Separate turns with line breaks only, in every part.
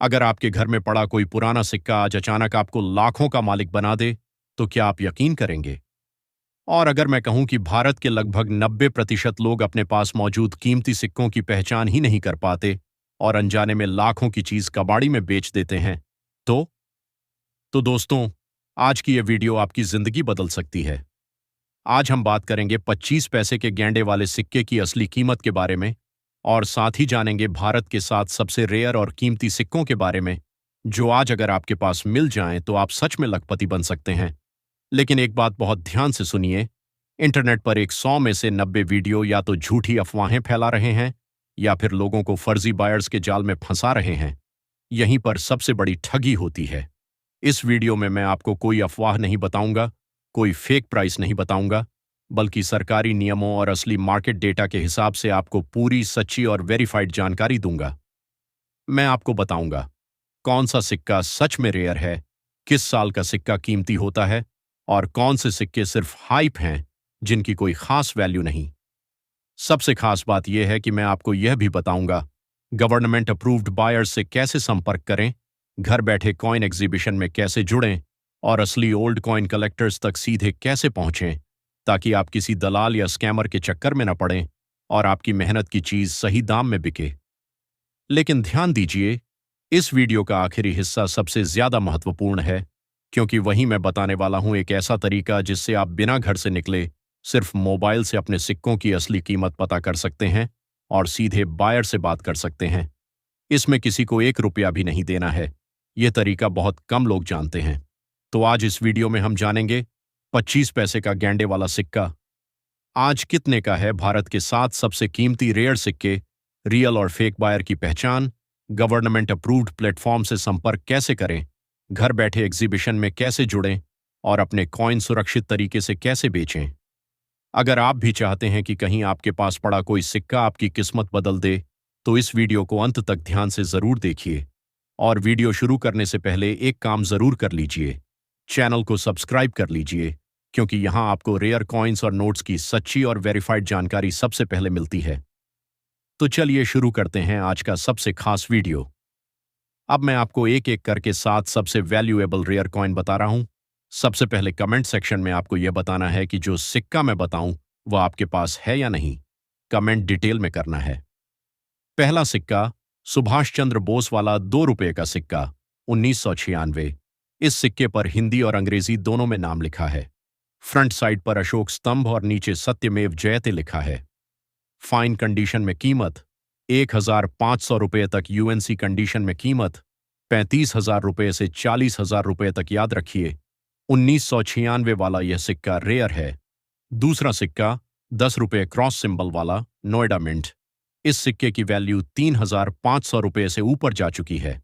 अगर आपके घर में पड़ा कोई पुराना सिक्का आज अचानक आपको लाखों का मालिक बना दे, तो क्या आप यकीन करेंगे? और अगर मैं कहूं कि भारत के लगभग 90% लोग अपने पास मौजूद कीमती सिक्कों की पहचान ही नहीं कर पाते और अनजाने में लाखों की चीज कबाड़ी में बेच देते हैं, तो दोस्तों, आज की यह वीडियो आपकी जिंदगी बदल सकती है। आज हम बात करेंगे 25 पैसे के गेंडे वाले सिक्के की असली कीमत के बारे में और साथ ही जानेंगे भारत के 7 सबसे रेयर और कीमती सिक्कों के बारे में, जो आज अगर आपके पास मिल जाएं तो आप सच में लखपति बन सकते हैं। लेकिन एक बात बहुत ध्यान से सुनिए, इंटरनेट पर एक 100 में से 90 वीडियो या तो झूठी अफवाहें फैला रहे हैं या फिर लोगों को फर्जी बायर्स के जाल में फंसा रहे हैं। यहीं पर सबसे बड़ी ठगी होती है। इस वीडियो में मैं आपको कोई अफवाह नहीं बताऊंगा, कोई फेक प्राइस नहीं बताऊंगा, बल्कि सरकारी नियमों और असली मार्केट डेटा के हिसाब से आपको पूरी सच्ची और वेरीफाइड जानकारी दूंगा। मैं आपको बताऊंगा कौन सा सिक्का सच में रेयर है, किस साल का सिक्का कीमती होता है और कौन से सिक्के सिर्फ हाइप हैं जिनकी कोई खास वैल्यू नहीं। सबसे खास बात यह है कि मैं आपको यह भी बताऊंगा गवर्नमेंट अप्रूव्ड बायर्स से कैसे संपर्क करें, घर बैठे कॉइन एग्जीबिशन में कैसे जुड़ें और असली ओल्ड कॉइन कलेक्टर्स तक सीधे कैसे पहुंचें, ताकि आप किसी दलाल या स्कैमर के चक्कर में न पड़ें और आपकी मेहनत की चीज सही दाम में बिके। लेकिन ध्यान दीजिए, इस वीडियो का आखिरी हिस्सा सबसे ज्यादा महत्वपूर्ण है, क्योंकि वहीं मैं बताने वाला हूं एक ऐसा तरीका जिससे आप बिना घर से निकले सिर्फ मोबाइल से अपने सिक्कों की असली कीमत पता कर सकते हैं और सीधे बायर से बात कर सकते हैं। इसमें किसी को 1 रुपया भी नहीं देना है। यह तरीका बहुत कम लोग जानते हैं। तो आज इस वीडियो में हम जानेंगे 25 पैसे का गेंडे वाला सिक्का आज कितने का है, भारत के 7 सबसे कीमती रेयर सिक्के, रियल और फेक बायर की पहचान, गवर्नमेंट अप्रूव्ड प्लेटफॉर्म से संपर्क कैसे करें, घर बैठे एग्जीबिशन में कैसे जुड़ें और अपने कॉइन सुरक्षित तरीके से कैसे बेचें। अगर आप भी चाहते हैं कि कहीं आपके पास पड़ा कोई सिक्का आपकी किस्मत बदल दे, तो इस वीडियो को अंत तक ध्यान से जरूर देखिए। और वीडियो शुरू करने से पहले एक काम जरूर कर लीजिए, चैनल को सब्सक्राइब कर लीजिए, क्योंकि यहां आपको रेयर कॉइन्स और नोट्स की सच्ची और वेरीफाइड जानकारी सबसे पहले मिलती है। तो चलिए शुरू करते हैं आज का सबसे खास वीडियो। अब मैं आपको एक एक करके 7 सबसे वैल्यूएबल रेयर कॉइन बता रहा हूं। सबसे पहले कमेंट सेक्शन में आपको यह बताना है कि जो सिक्का मैं बताऊं वह आपके पास है या नहीं। कमेंट डिटेल में करना है। पहला सिक्का सुभाष चंद्र बोस वाला 2 रुपये का सिक्का, 1996। इस सिक्के पर हिंदी और अंग्रेजी दोनों में नाम लिखा है। फ्रंट साइड पर अशोक स्तंभ और नीचे सत्यमेव जयते लिखा है। फाइन कंडीशन में कीमत 1,500 रुपये तक, यूएनसी कंडीशन में कीमत 35,000 रुपये से 40,000 रुपये तक। याद रखिए, 1996 वाला यह सिक्का रेयर है। दूसरा सिक्का 10 रुपये क्रॉस सिंबल वाला, नोएडा मिंट। इस सिक्के की वैल्यू 3,500 रुपये से ऊपर जा चुकी है।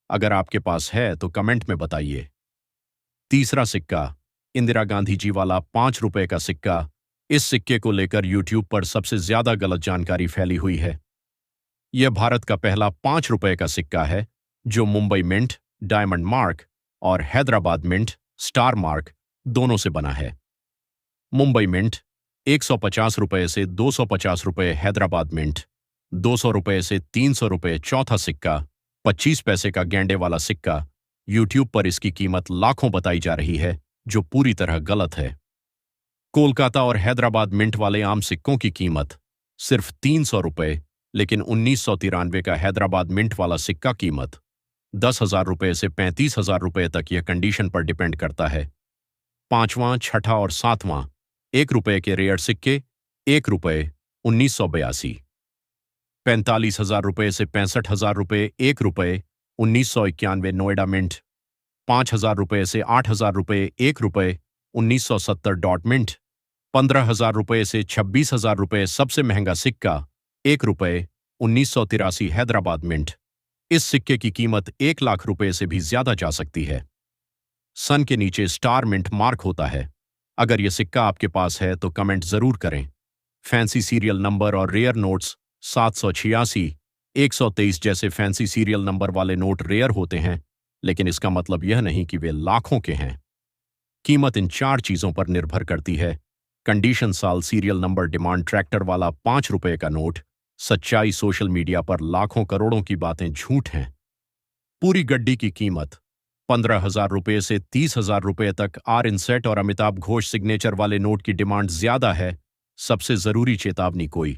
अगर आपके पास है तो कमेंट में बताइए। तीसरा सिक्का इंदिरा गांधी जी वाला 5 रुपये का सिक्का। इस सिक्के को लेकर यूट्यूब पर सबसे ज्यादा गलत जानकारी फैली हुई है। यह भारत का पहला 5 रुपये का सिक्का है जो मुंबई मिंट, डायमंड मार्क और हैदराबाद मिंट, स्टार मार्क दोनों से बना है। मुंबई मिंट 150 रुपये से 250 रुपये, हैदराबाद मिंट 200 रुपये से 300 रुपये। चौथा सिक्का 25 पैसे का गेंडे वाला सिक्का। यूट्यूब पर इसकी कीमत लाखों बताई जा रही है, जो पूरी तरह गलत है। कोलकाता और हैदराबाद मिंट वाले आम सिक्कों की कीमत सिर्फ 300 रुपये, लेकिन 1993 का हैदराबाद मिंट वाला सिक्का कीमत 10,000 रुपये से 35,000 रुपये तक, यह कंडीशन पर डिपेंड करता है। पांचवां, छठा और सातवां 1 रुपये के रेयर सिक्के। 1 रुपये 1982। 45,000 रुपये से 65,000 रुपये 1 रुपये, 1991 नोएडा मिंट। 5,000 रुपये से 8,000 रुपये 1 रुपये, 1970 डॉट मिंट। 15,000 रुपये से 26,000 रुपये सबसे महंगा सिक्का 1 रुपये, 1983 हैदराबाद मिंट। इस सिक्के की कीमत 1 लाख रुपये से भी ज्यादा जा सकती है। सन के नीचे स्टार मिंट मार्क होता है। अगर यह सिक्का आपके पास है तो कमेंट जरूर करें। फैंसी सीरियल नंबर और रेयर नोट्स 786, 123 जैसे फैंसी सीरियल नंबर वाले नोट रेयर होते हैं, लेकिन इसका मतलब यह नहीं कि वे लाखों के हैं। कीमत इन 4 चीजों पर निर्भर करती है: कंडीशन, साल, सीरियल नंबर, डिमांड। ट्रैक्टर वाला 5 रुपये का नोट, सच्चाई। सोशल मीडिया पर लाखों करोड़ों की बातें झूठ हैं। पूरी गड्डी की कीमत 15,000 रुपये से 30,000 रुपये तक। आर इनसेट और अमिताभ घोष सिग्नेचर वाले नोट की डिमांड ज्यादा है। सबसे जरूरी चेतावनी, कोई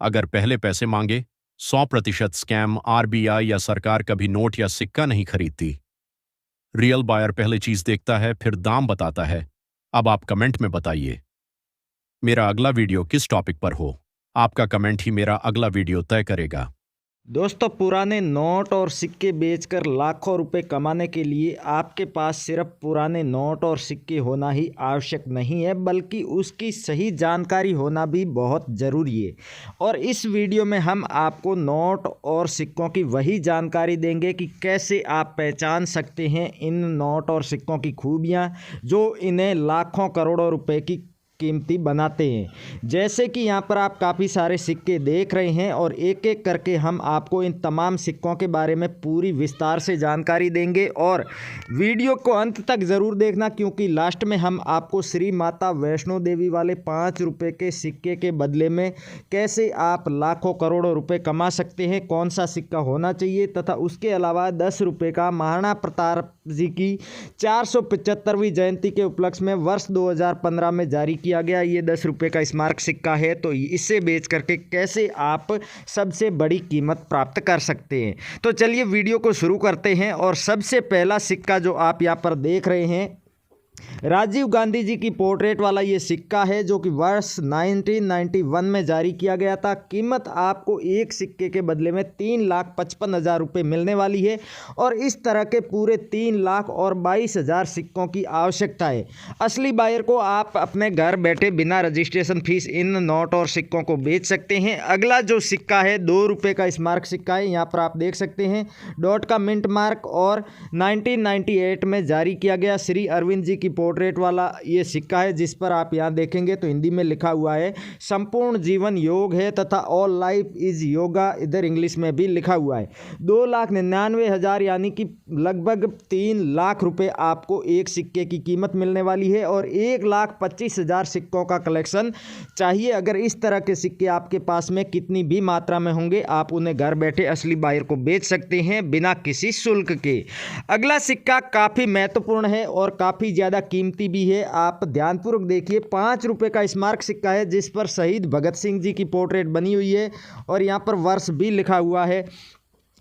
अगर पहले पैसे मांगे 100% स्कैम। आरबीआई या सरकार कभी नोट या सिक्का नहीं खरीदती। रियल बायर पहले चीज देखता है, फिर दाम बताता है। अब आप कमेंट में बताइए मेरा अगला वीडियो किस टॉपिक पर हो। आपका कमेंट ही मेरा अगला वीडियो तय करेगा।
दोस्तों, पुराने नोट और सिक्के बेचकर लाखों रुपए कमाने के लिए आपके पास सिर्फ पुराने नोट और सिक्के होना ही आवश्यक नहीं है, बल्कि उसकी सही जानकारी होना भी बहुत ज़रूरी है। और इस वीडियो में हम आपको नोट और सिक्कों की वही जानकारी देंगे कि कैसे आप पहचान सकते हैं इन नोट और सिक्कों की खूबियाँ जो इन्हें लाखों करोड़ों रुपए की कीमती बनाते हैं। जैसे कि यहाँ पर आप काफ़ी सारे सिक्के देख रहे हैं और एक एक करके हम आपको इन तमाम सिक्कों के बारे में पूरी विस्तार से जानकारी देंगे। और वीडियो को अंत तक ज़रूर देखना, क्योंकि लास्ट में हम आपको श्री माता वैष्णो देवी वाले 5 रुपये के सिक्के के बदले में कैसे आप लाखों करोड़ों रुपए कमा सकते हैं, कौन सा सिक्का होना चाहिए, तथा उसके अलावा 10 रुपये का महाराणा प्रताप जी की 475वीं जयंती के उपलक्ष्य में वर्ष 2015 में जारी किया गया ये 10 रुपये का स्मारक सिक्का है। तो इसे बेच करके कैसे आप सबसे बड़ी कीमत प्राप्त कर सकते हैं। तो चलिए वीडियो को शुरू करते हैं। और सबसे पहला सिक्का जो आप यहाँ पर देख रहे हैं, राजीव गांधी जी की पोर्ट्रेट वाला ये सिक्का है, जो कि वर्ष 1991 में जारी किया गया था। कीमत आपको एक सिक्के के बदले में 3,55,000 रुपये मिलने वाली है। और इस तरह के पूरे 3,22,000 सिक्कों की आवश्यकता है। असली बायर को आप अपने घर बैठे बिना रजिस्ट्रेशन फीस इन नोट और सिक्कों को बेच सकते हैं। अगला जो सिक्का है 2 रुपये का स्मारक सिक्का है। यहाँ पर आप देख सकते हैं डॉट का मिंट मार्क और 1998 में जारी किया गया श्री अरविंद जी की पोर्ट्रेट वाला ये सिक्का है, जिस पर आप यहाँ देखेंगे तो हिंदी में लिखा हुआ है संपूर्ण जीवन योग है तथा ऑल लाइफ इज योगा, इधर इंग्लिश में भी लिखा हुआ है। 2,99,000 यानी कि लगभग 3 लाख रुपए आपको एक सिक्के की कीमत मिलने वाली है। और 1,25,000 सिक्कों का कलेक्शन चाहिए। अगर इस तरह के सिक्के आपके पास में कितनी भी मात्रा में होंगे, आप उन्हें घर बैठे असली बायर को बेच सकते हैं बिना किसी शुल्क के। अगला सिक्का काफ़ी महत्वपूर्ण है और काफ़ी ज़्यादा कीमती भी है। आप ध्यानपूर्वक देखिए, 5 रुपये का स्मारक सिक्का है, जिस पर शहीद भगत सिंह जी की पोर्ट्रेट बनी हुई है और यहाँ पर वर्ष भी लिखा हुआ है।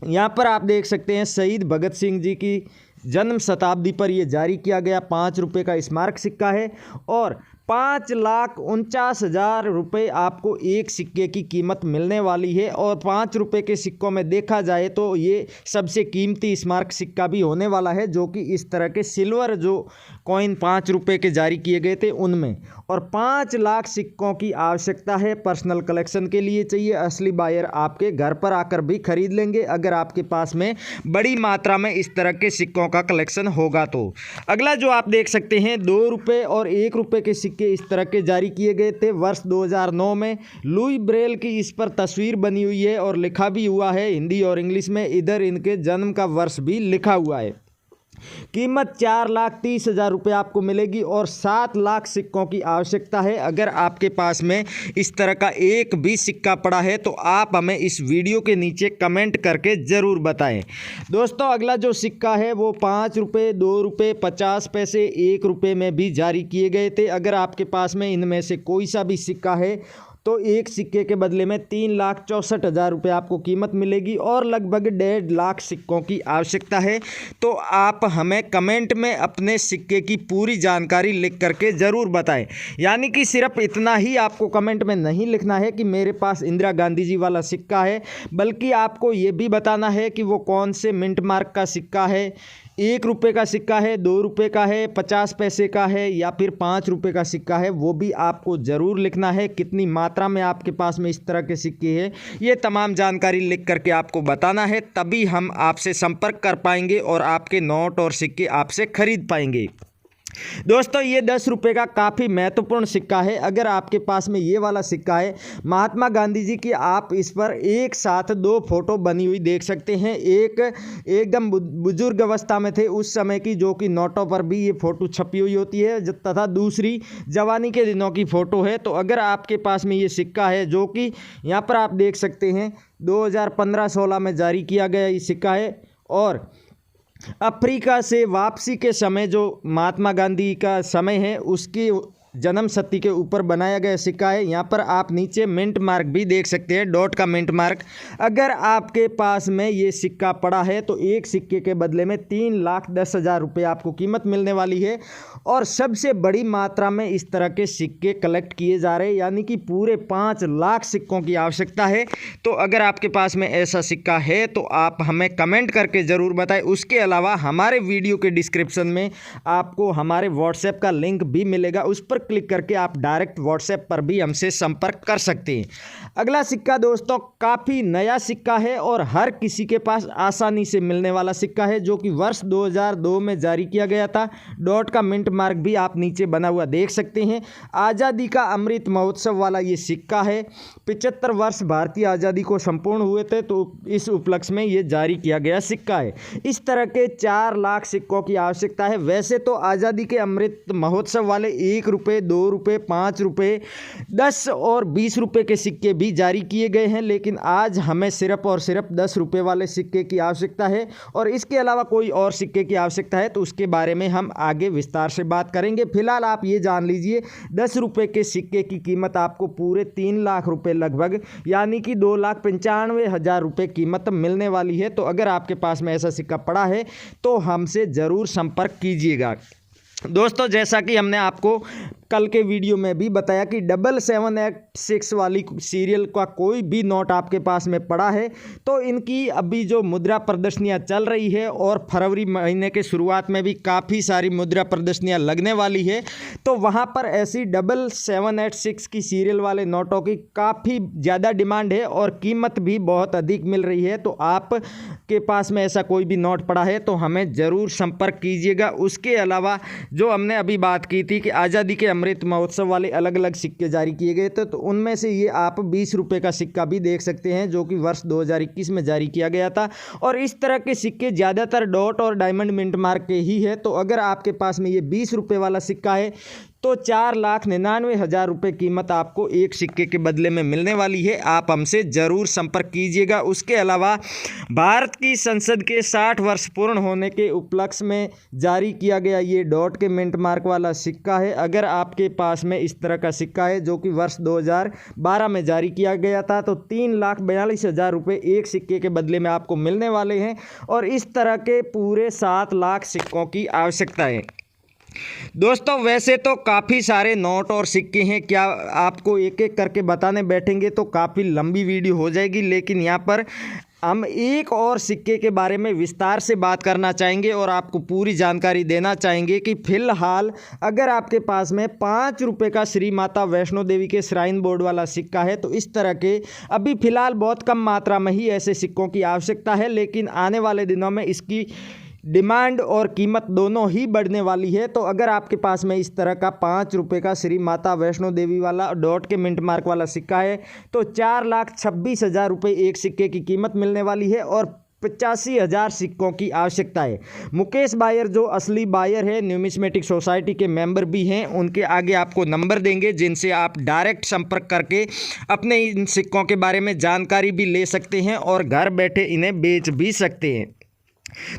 यहाँ पर आप देख सकते हैं शहीद भगत सिंह जी की जन्म शताब्दी पर यह जारी किया गया 5 रुपये का स्मारक सिक्का है। और 5,49,000 रुपये आपको एक सिक्के की कीमत मिलने वाली है। और 5 रुपये के सिक्कों में देखा जाए तो ये सबसे कीमती स्मारक सिक्का भी होने वाला है, जो कि इस तरह के सिल्वर जो कॉइन 5 रुपये के जारी किए गए थे उनमें। और 5 लाख सिक्कों की आवश्यकता है। पर्सनल कलेक्शन के लिए चाहिए। असली बायर आपके घर पर आकर भी खरीद लेंगे अगर आपके पास में बड़ी मात्रा में इस तरह के सिक्कों का कलेक्शन होगा तो। अगला जो आप देख सकते हैं 2 रुपये और 1 रुपये के सिक्के इस तरह के जारी किए गए थे वर्ष 2009 में। लुई ब्रेल की इस पर तस्वीर बनी हुई है और लिखा भी हुआ है हिंदी और इंग्लिश में। इधर इनके जन्म का वर्ष भी लिखा हुआ है। कीमत 4,30,000 रुपये आपको मिलेगी और 7 लाख सिक्कों की आवश्यकता है। अगर आपके पास में इस तरह का एक भी सिक्का पड़ा है तो आप हमें इस वीडियो के नीचे कमेंट करके ज़रूर बताएं। दोस्तों, अगला जो सिक्का है वो 5 रुपये, 2 रुपये, 50 पैसे, 1 रुपये में भी जारी किए गए थे। अगर आपके पास में इनमें से कोई सा भी सिक्का है तो एक सिक्के के बदले में 3,64,000 रुपये आपको कीमत मिलेगी और लगभग 1.5 लाख सिक्कों की आवश्यकता है। तो आप हमें कमेंट में अपने सिक्के की पूरी जानकारी लिख करके ज़रूर बताएं। यानी कि सिर्फ इतना ही आपको कमेंट में नहीं लिखना है कि मेरे पास इंदिरा गांधी जी वाला सिक्का है, बल्कि आपको ये भी बताना है कि वो कौन से मिंट मार्क का सिक्का है, 1 रुपये का सिक्का है, 2 रुपये का है, 50 पैसे का है या फिर 5 रुपये का सिक्का है। वो भी आपको ज़रूर लिखना है। कितनी मात्रा में आपके पास में इस तरह के सिक्के हैं, ये तमाम जानकारी लिख करके आपको बताना है, तभी हम आपसे संपर्क कर पाएंगे और आपके नोट और सिक्के आपसे खरीद पाएंगे। दोस्तों, ये 10 रुपये का काफ़ी महत्वपूर्ण सिक्का है। अगर आपके पास में ये वाला सिक्का है महात्मा गांधी जी की, आप इस पर एक साथ 2 फोटो बनी हुई देख सकते हैं। एक एकदम बुजुर्ग अवस्था में थे उस समय की, जो कि नोटों पर भी ये फ़ोटो छपी हुई होती है, तथा दूसरी जवानी के दिनों की फ़ोटो है। तो अगर आपके पास में ये सिक्का है, जो कि यहाँ पर आप देख सकते हैं 2015-16 में जारी किया गया ये सिक्का है और अफ्रीका से वापसी के समय जो महात्मा गांधी का समय है उसकी जन्म शती के ऊपर बनाया गया सिक्का है। यहाँ पर आप नीचे मिंट मार्क भी देख सकते हैं, डॉट का मिंट मार्क। अगर आपके पास में ये सिक्का पड़ा है तो एक सिक्के के बदले में 3,10,000 रुपये आपको कीमत मिलने वाली है। और सबसे बड़ी मात्रा में इस तरह के सिक्के कलेक्ट किए जा रहे हैं, यानी कि पूरे 5 लाख सिक्कों की आवश्यकता है। तो अगर आपके पास में ऐसा सिक्का है तो आप हमें कमेंट करके ज़रूर बताएं। उसके अलावा हमारे वीडियो के डिस्क्रिप्शन में आपको हमारे व्हाट्सएप का लिंक भी मिलेगा, उस पर क्लिक करके आप डायरेक्ट व्हाट्सएप पर भी हमसे संपर्क कर सकते हैं। अगला सिक्का दोस्तों काफ़ी नया सिक्का है और हर किसी के पास आसानी से मिलने वाला सिक्का है, जो कि वर्ष 2002 में जारी किया गया था। डॉट का मिंट मार्क भी आप नीचे बना हुआ देख सकते हैं। आज़ादी का अमृत महोत्सव वाला ये सिक्का है। 75 वर्ष भारतीय आज़ादी को संपूर्ण हुए थे, तो इस उपलक्ष्य में ये जारी किया गया सिक्का है। इस तरह के 4 लाख सिक्कों की आवश्यकता है। वैसे तो आज़ादी के अमृत महोत्सव वाले 1 रुपये, 2 रुपये, 5 रुपये, 10 और 20 रुपये के सिक्के भी जारी किए गए हैं, लेकिन आज हमें सिर्फ और सिर्फ 10 रुपये वाले सिक्के की आवश्यकता है। और इसके अलावा कोई और सिक्के की आवश्यकता है तो उसके बारे में हम आगे विस्तार से बात करेंगे। फिलहाल आप ये जान लीजिए 10 रुपये के सिक्के की कीमत आपको पूरे 3 लाख रुपये लगभग, यानी कि 2,95,000 रुपये कीमत मिलने वाली है। तो अगर आपके पास में ऐसा सिक्का पड़ा है तो हमसे ज़रूर संपर्क कीजिएगा। दोस्तों जैसा कि हमने आपको कल के वीडियो में भी बताया कि 7786 वाली सीरियल का कोई भी नोट आपके पास में पड़ा है तो इनकी अभी जो मुद्रा प्रदर्शनियां चल रही है और फरवरी महीने के शुरुआत में भी काफ़ी सारी मुद्रा प्रदर्शनियां लगने वाली है, तो वहां पर ऐसी 7786 की सीरियल वाले नोटों की काफ़ी ज़्यादा डिमांड है और कीमत भी बहुत अधिक मिल रही है। तो आपके पास में ऐसा कोई भी नोट पड़ा है तो हमें ज़रूर संपर्क कीजिएगा। उसके अलावा जो हमने अभी बात की थी कि आज़ादी के अमृत महोत्सव वाले अलग अलग सिक्के जारी किए गए थे, तो उनमें से ये आप 20 रुपये का सिक्का भी देख सकते हैं, जो कि वर्ष 2021 में जारी किया गया था। और इस तरह के सिक्के ज़्यादातर डॉट और डायमंड मिंट मार्क के ही है। तो अगर आपके पास में ये 20 रुपये वाला सिक्का है तो 4,99,000 रुपये कीमत आपको एक सिक्के के बदले में मिलने वाली है। आप हमसे ज़रूर संपर्क कीजिएगा। उसके अलावा भारत की संसद के 60 वर्ष पूर्ण होने के उपलक्ष्य में जारी किया गया ये डॉट के मिंट मार्क वाला सिक्का है। अगर आपके पास में इस तरह का सिक्का है जो कि वर्ष 2012 में जारी किया गया था तो 3,42,000 रुपये एक सिक्के के बदले में आपको मिलने वाले हैं। और इस तरह के पूरे 7 लाख सिक्कों की आवश्यकता है। दोस्तों वैसे तो काफ़ी सारे नोट और सिक्के हैं, क्या आपको एक एक करके बताने बैठेंगे तो काफ़ी लंबी वीडियो हो जाएगी, लेकिन यहाँ पर हम एक और सिक्के के बारे में विस्तार से बात करना चाहेंगे और आपको पूरी जानकारी देना चाहेंगे कि फ़िलहाल अगर आपके पास में 5 रुपये का श्री माता वैष्णो देवी के श्राइन बोर्ड वाला सिक्का है तो इस तरह के अभी फ़िलहाल बहुत कम मात्रा में ही ऐसे सिक्कों की आवश्यकता है, लेकिन आने वाले दिनों में इसकी डिमांड और कीमत दोनों ही बढ़ने वाली है। तो अगर आपके पास में इस तरह का 5 रुपये का श्री माता वैष्णो देवी वाला डॉट के मिंट मार्क वाला सिक्का है तो 4,26,000 रुपये एक सिक्के की कीमत मिलने वाली है और 85,000 सिक्कों की आवश्यकता है। मुकेश बायर जो असली बायर है, न्यूमिस्मेटिक सोसाइटी के मेंबर भी हैं, उनके आगे आपको नंबर देंगे जिनसे आप डायरेक्ट संपर्क करके अपने इन सिक्कों के बारे में जानकारी भी ले सकते हैं और घर बैठे इन्हें बेच भी सकते हैं।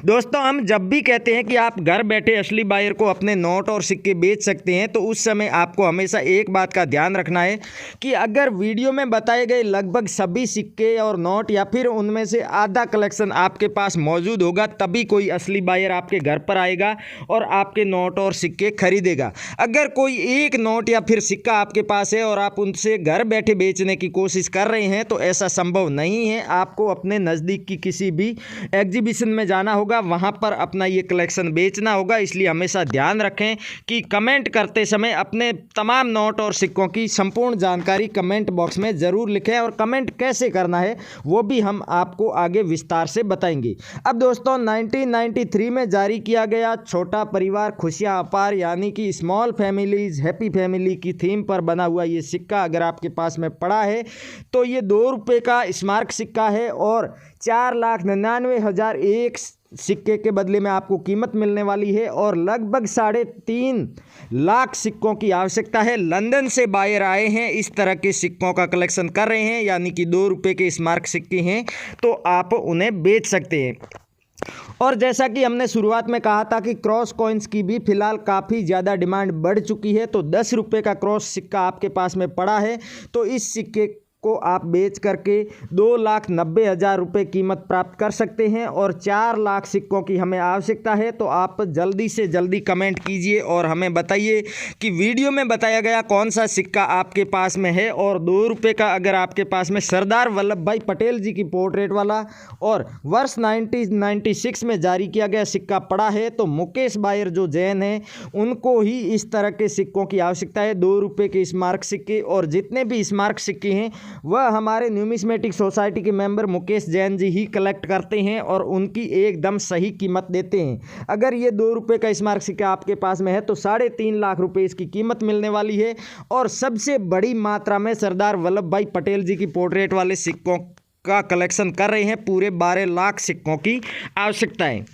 दोस्तों हम जब भी कहते हैं कि आप घर बैठे असली बायर को अपने नोट और सिक्के बेच सकते हैं तो उस समय आपको हमेशा एक बात का ध्यान रखना है कि अगर वीडियो में बताए गए लगभग सभी सिक्के और नोट या फिर उनमें से आधा कलेक्शन आपके पास मौजूद होगा तभी कोई असली बायर आपके घर पर आएगा और आपके नोट और सिक्के खरीदेगा। अगर कोई एक नोट या फिर सिक्का आपके पास है और आप उनसे घर बैठे बेचने की कोशिश कर रहे हैं तो ऐसा संभव नहीं है। आपको अपने नज़दीक की किसी भी एग्जीबिशन में जाना होगा, वहां पर अपना ये कलेक्शन बेचना होगा। इसलिए हमेशा ध्यान रखें कि कमेंट करते समय अपने तमाम नोट और सिक्कों की संपूर्ण जानकारी कमेंट बॉक्स में ज़रूर लिखें और कमेंट कैसे करना है वो भी हम आपको आगे विस्तार से बताएंगे। अब दोस्तों 1993 में जारी किया गया छोटा परिवार खुशियां अपार यानी कि स्मॉल फैमिलीज हैप्पी फैमिली की थीम पर बना हुआ ये सिक्का अगर आपके पास में पड़ा है तो ये 2 रुपये का स्मारक सिक्का है और 4,99,000 एक सिक्के के बदले में आपको कीमत मिलने वाली है और लगभग 3.5 लाख सिक्कों की आवश्यकता है। लंदन से बायर आए हैं, इस तरह के सिक्कों का कलेक्शन कर रहे हैं, यानी कि 2 रुपये के स्मारक सिक्के हैं तो आप उन्हें बेच सकते हैं। और जैसा कि हमने शुरुआत में कहा था कि क्रॉस कॉइन्स की भी फिलहाल काफ़ी ज़्यादा डिमांड बढ़ चुकी है। तो 10 रुपये का क्रॉस सिक्का आपके पास में पड़ा है तो इस सिक्के को आप बेच करके 2,90,000 रुपये कीमत प्राप्त कर सकते हैं। और 4 लाख सिक्कों की हमें आवश्यकता है। तो आप जल्दी से जल्दी कमेंट कीजिए और हमें बताइए कि वीडियो में बताया गया कौन सा सिक्का आपके पास में है। और 2 रुपये का अगर आपके पास में सरदार वल्लभ भाई पटेल जी की पोर्ट्रेट वाला और वर्ष 1996 में जारी किया गया सिक्का पड़ा है तो मुकेश बायर जो जैन हैं उनको ही इस तरह के सिक्कों की आवश्यकता है। 2 रुपये के स्मारक सिक्के और जितने भी स्मारक सिक्के हैं वह हमारे न्यूमिस्मेटिक सोसाइटी के मेंबर मुकेश जैन जी ही कलेक्ट करते हैं और उनकी एकदम सही कीमत देते हैं। अगर ये 2 रुपये का स्मारक सिक्का आपके पास में है तो 3.5 लाख रुपए इसकी कीमत मिलने वाली है। और सबसे बड़ी मात्रा में सरदार वल्लभ भाई पटेल जी की पोर्ट्रेट वाले सिक्कों का कलेक्शन कर रहे हैं। पूरे 12 लाख सिक्कों की आवश्यकता है।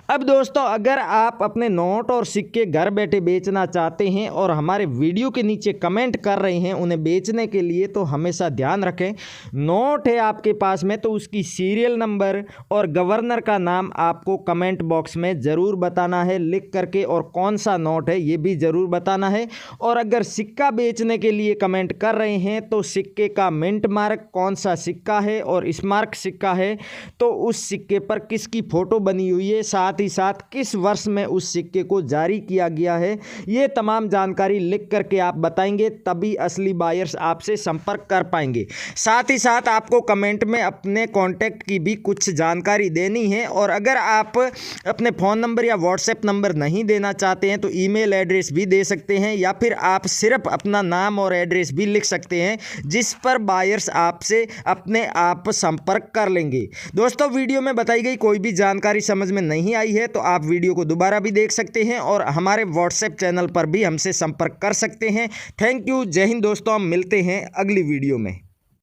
अब दोस्तों अगर आप अपने नोट और सिक्के घर बैठे बेचना चाहते हैं और हमारे वीडियो के नीचे कमेंट कर रहे हैं उन्हें बेचने के लिए तो हमेशा ध्यान रखें, नोट है आपके पास में तो उसकी सीरियल नंबर और गवर्नर का नाम आपको कमेंट बॉक्स में ज़रूर बताना है लिख करके, और कौन सा नोट है ये भी ज़रूर बताना है। और अगर सिक्का बेचने के लिए कमेंट कर रहे हैं तो सिक्के का मिंट मार्क कौन सा सिक्का है और स्मारक सिक्का है तो उस सिक्के पर किसकी फ़ोटो बनी हुई है, साथ ही साथ किस वर्ष में उस सिक्के को जारी किया गया है, ये तमाम जानकारी लिख करके आप बताएंगे तभी असली बायर्स आपसे संपर्क कर पाएंगे। साथ ही साथ आपको कमेंट में अपने कॉन्टैक्ट की भी कुछ जानकारी देनी है। और अगर आप अपने फ़ोन नंबर या व्हाट्सएप नंबर नहीं देना चाहते हैं तो ईमेल एड्रेस भी दे सकते हैं या फिर आप सिर्फ अपना नाम और एड्रेस भी लिख सकते हैं जिस पर बायर्स आपसे अपने आप संपर्क कर लेंगे। दोस्तों वीडियो में बताई गई कोई भी जानकारी समझ में नहीं आई है तो आप वीडियो को दोबारा भी देख सकते हैं और हमारे व्हाट्सएप चैनल पर भी हमसे संपर्क कर सकते हैं। थैंक यू, जय हिंद दोस्तों, हम मिलते हैं अगली वीडियो में।